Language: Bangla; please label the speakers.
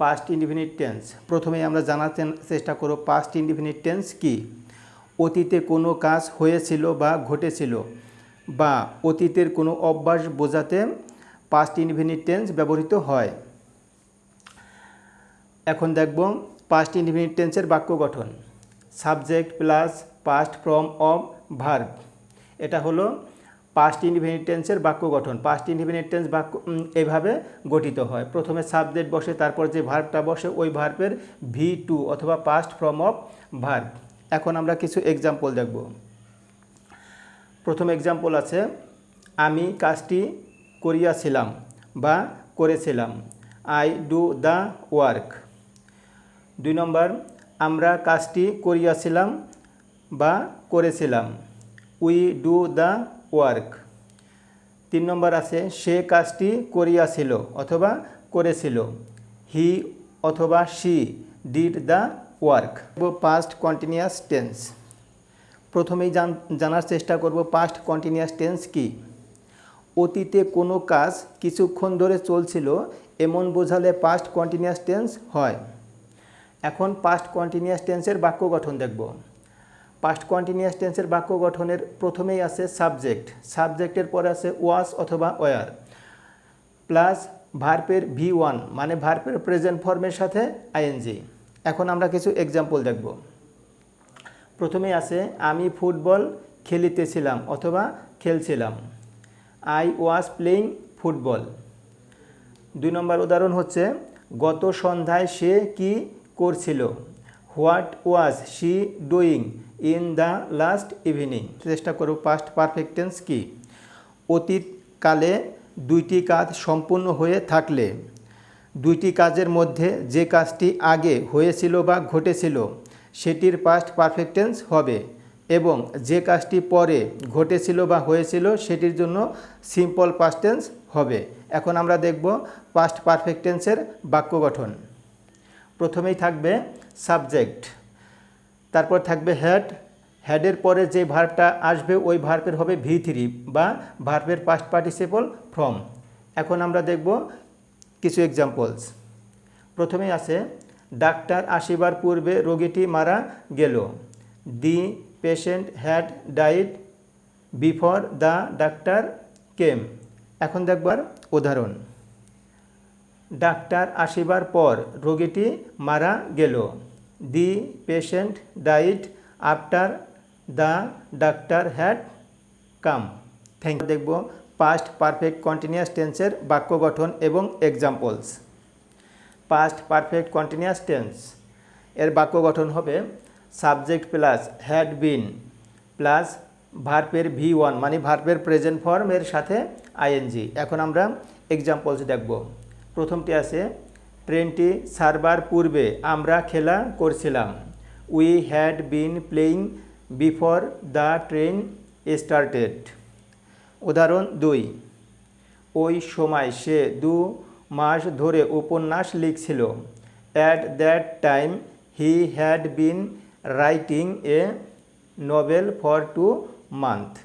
Speaker 1: Past indefinite tense. প্রথমেই আমরা জানার চেষ্টা করব পাস্ট ইনডিফিনিট টেন্স কি। অতীতে কোনো কাজ হয়েছিল বা ঘটেছিল বা অতীতের কোনো অভ্যাস বোঝাতে পাস্ট ইনডিফিনিট টেন্স ব্যবহৃত হয়। এখন দেখব পাস্ট ইনডিফিনিট টেন্সের বাক্য গঠন। Subject plus past form of verb, এটা হলো পাস্ট ইনডিফিনিট টেন্সের বাক্য গঠন। পাস্ট ইনডিফিনিট টেন্স বাক্য এইভাবে গঠিত হয়। প্রথমে সাবজেক্ট বসে, তারপর যে ভার্বটা বসে ওই ভার্বের V2 অথবা পাস্ট ফর্ম অফ ভার্ব। এখন আমরা কিছু এক্সাম্পল দেখব। প্রথম এক্সাম্পল আছে, আমি কাজটি করিয়াছিলাম বা করেছিলাম, আই ডু দ্য ওয়ার্ক। 2 নম্বর, আমরা কাজটি করিয়াছিলাম বা করেছিলাম, উই ডু দ্য ওয়ার্ক। 3 নম্বর আছে, সে কাজটি করিয়াছিল অথবা করেছিল, হি অথবা she did the work. Past continuous tense. প্রথমেই জানার চেষ্টা করব পাস্ট কন্টিনিউয়াস টেন্স কি। অতীতে কোনো কাজ কিছুক্ষণ ধরে চলছিল এমন বোঝালে পাস্ট কন্টিনিউয়াস টেন্স হয়। এখন পাস্ট কন্টিনিউয়াস টেন্সের বাক্য গঠন দেখব। পাস্ট কন্টিনিউয়াস টেন্সের বাক্য গঠনের প্রথমেই আছে সাবজেক্ট, সাবজেক্টের পরে আছে ওয়াজ অথবা ওয়ার, প্লাস ভার্বের V1 মানে ভার্বের প্রেজেন্ট ফর্মের সাথে আইএনজি। এখন আমরা কিছু এক্সাম্পল দেখব। প্রথমেই আছে, আমি ফুটবল খেলিতেছিলাম অথবা খেলছিলাম, আই ওয়াজ প্লেইং ফুটবল। 2 নম্বর উদাহরণ হচ্ছে, গত সন্ধ্যায় সে কি করছিল, what was she doing in the last evening. চেষ্টা করব পাস্ট পারফেক্ট টেন্স কি। অতীতকালে 2টি কাজ সম্পূর্ণ হয়ে থাকলে 2টি কাজের মধ্যে যে কাজটি আগে হয়েছিল বা ঘটেছিল সেটির পাস্ট পারফেক্ট টেন্স হবে, এবং যে কাজটি পরে ঘটেছিল বা হয়েছিল সেটির জন্য সিম্পল পাস্ট টেন্স হবে। এখন আমরা দেখব পাস্ট পারফেক্ট টেন্সের বাক্য গঠন। প্রথমেই থাকবে সাবজেক্ট, তারপর থাকবে হেড, হেডের পরে যে ভার্বটা আসবে ওই ভার্বের হবে V3 বা ভার্বের পাস্ট পার্টিসিপল ফর্ম। এখন আমরা দেখব কিছু এক্সাম্পলস। প্রথমেই আছে, ডাক্তার আসিবার পূর্বে রোগীটি মারা গেল, the patient had died before the doctor came. এখন দেখবার উদাহরণ, ডাক্তার আসিবার পর রোগীটি মারা গেল, the patient died after the doctor had come. Thank you. দেখব পাস্ট পারফেক্ট কন্টিনিউয়াস টেন্সের বাক্য গঠন এবং examples. Past perfect continuous tense এর বাক্য গঠন হবে subject plus had been plus ভার্বের V1 মানে ভার্বের প্রেজেন্ট ফর্মের সাথে আইএনজি। এখন আমরা এক্সাম্পলস দেখব। প্রথমটি আছে, ট্রেনটি ছাড়বার পূর্বে আমরা খেলা করছিলাম, we had been playing before the train started. উদাহরণ 2, ওই সময় সে 2 মাস ধরে উপন্যাস লিখছিল, at that time he had been writing a novel for 2 months।